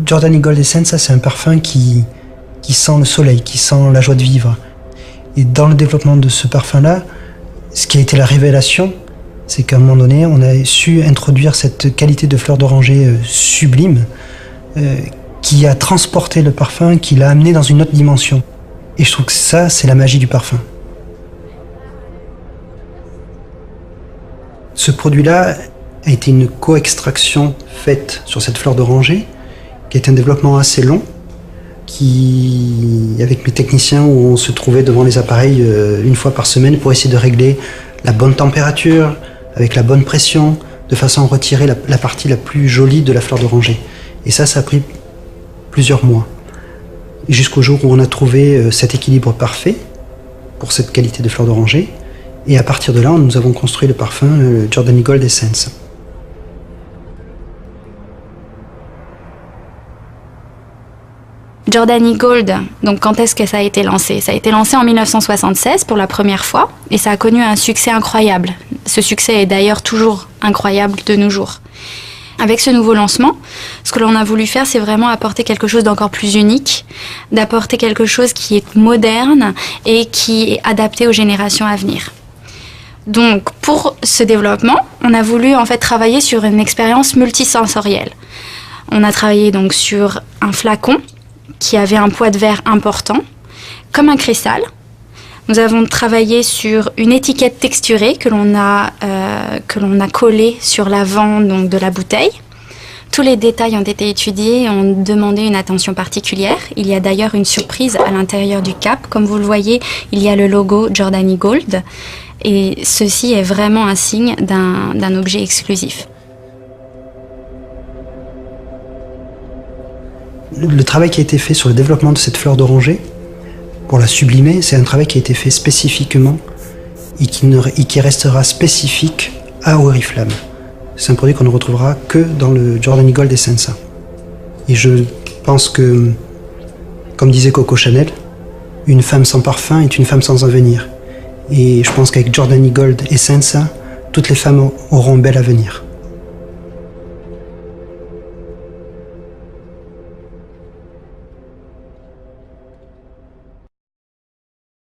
Giordani Gold Essence, c'est un parfum qui sent le soleil, qui sent la joie de vivre. Et dans le développement de ce parfum-là, ce qui a été la révélation, c'est qu'à un moment donné, on a su introduire cette qualité de fleur d'oranger sublime qui a transporté le parfum, qui l'a amené dans une autre dimension. Et je trouve que ça, c'est la magie du parfum. Ce produit-là a été une co-extraction faite sur cette fleur d'oranger, qui est un développement assez long, avec mes techniciens, où on se trouvait devant les appareils une fois par semaine pour essayer de régler la bonne température, avec la bonne pression, de façon à retirer la partie la plus jolie de la fleur d'oranger. Et ça a pris plusieurs mois. Jusqu'au jour où on a trouvé cet équilibre parfait pour cette qualité de fleur d'oranger. Et à partir de là, nous avons construit le parfum Giordani Gold Essence. Giordani Gold, donc quand est-ce que ça a été lancé? Ça a été lancé en 1976 pour la première fois et ça a connu un succès incroyable. Ce succès est d'ailleurs toujours incroyable de nos jours. Avec ce nouveau lancement, ce que l'on a voulu faire, c'est vraiment apporter quelque chose d'encore plus unique, d'apporter quelque chose qui est moderne et qui est adapté aux générations à venir. Donc, pour ce développement, on a voulu en fait travailler sur une expérience multisensorielle. On a travaillé donc sur un flacon qui avait un poids de verre important, comme un cristal. Nous avons travaillé sur une étiquette texturée que l'on a collée sur l'avant donc, de la bouteille. Tous les détails ont été étudiés et ont demandé une attention particulière. Il y a d'ailleurs une surprise à l'intérieur du cap. Comme vous le voyez, il y a le logo Giordani Gold. Et ceci est vraiment un signe d'un objet exclusif. Le travail qui a été fait sur le développement de cette fleur d'oranger, pour la sublimer, c'est un travail qui a été fait spécifiquement et qui restera spécifique à Oriflamme. C'est un produit qu'on ne retrouvera que dans le Giordani Gold Essence. Et je pense que, comme disait Coco Chanel, une femme sans parfum est une femme sans avenir. Et je pense qu'avec Giordani Gold Essence, toutes les femmes auront un bel avenir.